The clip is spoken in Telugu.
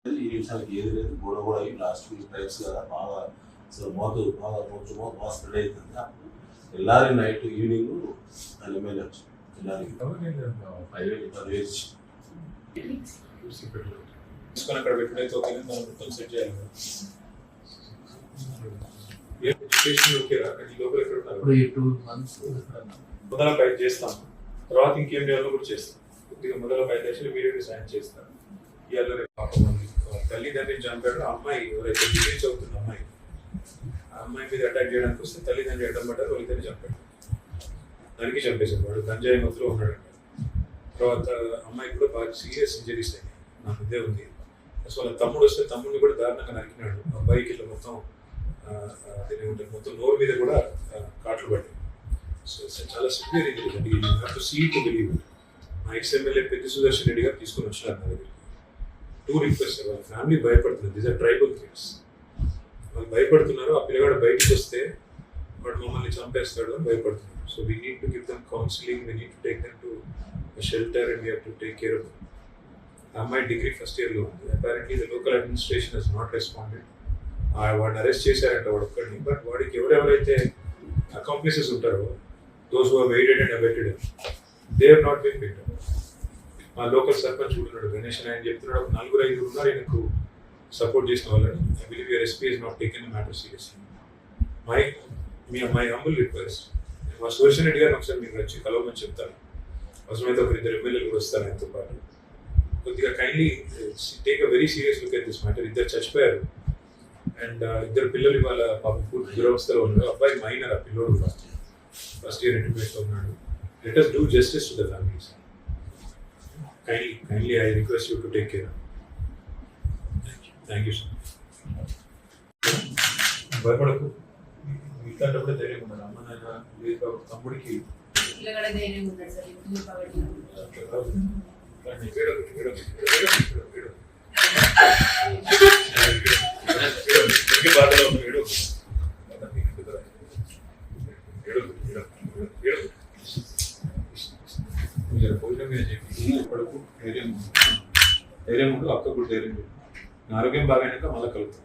ఈ నిమిషానికి ఏది లేదు గొడవ కూడా అయ్యి లాస్ట్ టైమ్స్ కదా బాగా అసలు మోతు బాగా బాగా స్ప్రెడ్ అవుతుంది. అప్పుడు ఎల్లారి నైట్ ఈవినింగ్ దాని ఎమ్మెల్యే వచ్చి ఎల్లారి 5,000 తీసుకొని అక్కడ పెట్టినైతే ఓకే మనం కన్సల్ట్ చేయాలి. ఎడ్యుకేషన్ ఓకేరా ఈ లోపల ఎక్కడ ఉన్నారు 2 months మొదల 5 చేస్తాం, తర్వాత ఇంకేం చేయాలో కూడా చేస్తాం. కొద్దిగా మొదల 5 లక్షలు ఇమీడియట్గా సాయం చేస్తాం. ఇవాళ పాపం తల్లిదండ్రులు చంపాడు. అమ్మాయి ఎవరైతే డిగ్రీ చదువుతున్న అమ్మాయి, ఆ అమ్మాయి మీద అటాక్ చేయడానికి వస్తే తల్లిదండ్రులు ఎడం పడ్డారు, వాళ్ళిద్దరిని చంపాడు. దానికి చంపేశాడు. వాడు గంజాయి మత్తులో ఉన్నాడంట. తర్వాత అమ్మాయి కూడా బాగా సీరియస్ ఇంజరీస్ అయ్యాయి. నాకు ఇదే ఉంది. అసలు వాళ్ళ తమ్ముడు వస్తే తమ్ముడిని కూడా దారుణంగా నరికినాడు. అబ్బాయికి ఇట్లా మొత్తం మొత్తం నోరు మీద కూడా కాట్లు పడ్డాయి. సో చాలా సివియర్ ఇంజరీస్ అండి. నాకు సీట్ బిలీవ్ మా ఎక్స్ ఎమ్మెల్యే పెద్ద సుదర్శన్ రెడ్డి గారు తీసుకొని వచ్చినారు నా దగ్గరికి. 2 రిక్వెస్ట్. వాళ్ళ ఫ్యామిలీ భయపడుతుంది. These are tribal kids. వాళ్ళు భయపడుతున్నారు. ఆ పిల్లగాడు బయటకు వస్తే వాడు మమ్మల్ని చంపేస్తాడు అని భయపడుతున్నారు. So we need to give them counselling, we need to take them to shelter and we have to take care of them. ఆ అమ్మాయి డిగ్రీ ఫస్ట్ ఇయర్లో ఉంది. Apparently the local administration has not responded. వాడిని అరెస్ట్ చేశారంట వాడు ఒక్కడిని. బట్ వాడికి ఎవరెవరైతే అకాంప్లిసెస్ ఉంటారో, those who have aided and abetted, they have not been picked up. మా లోకల్ సర్పంచ్ కూడా ఉన్నాడు గణేష్, ఆయన చెప్తున్నాడు ఒక 4-5 ఉన్నారు ఈయనకు సపోర్ట్ చేసిన వాళ్ళని. I believe your SP is not taken the matter seriously. My humble request, మా సుదర్శన్ రెడ్డి గారిని ఒకసారి మీరు వచ్చి కలవమని చెప్తాను. అవసరమైతే ఒక 2 ఎమ్మెల్యేలు కూడా వస్తారు ఆయనతో పాటు. కొద్దిగా kindly take a very serious look at this matter. ఇద్దరు చచ్చిపోయారు అండ్ 2 పిల్లలు ఇవాళ పాపం పూర్తి దురవస్థలో ఉన్నారు. అబ్బాయి మైనర్, ఆ పిల్లోడు ఫస్ట్ ఇయర్ ఇంటర్మీడియట్లో ఉన్నాడు. Let us do justice to the families. Kindly I request you to take care. Thank you sir. భయపడకు. ఇట్లాంటప్పుడే ధైర్యం ఉండాలి. అమ్మ నాయన లేదు తమ్ముడికి ధైర్యం ఉన్నాడు సార్. బాధలో భోజనం చెప్పి ఎప్పటికూ ధైర్యం ఉండు. అక్క కూడా ధైర్యం. ఆరోగ్యం బాగాక మళ్ళీ కలుగుతాం.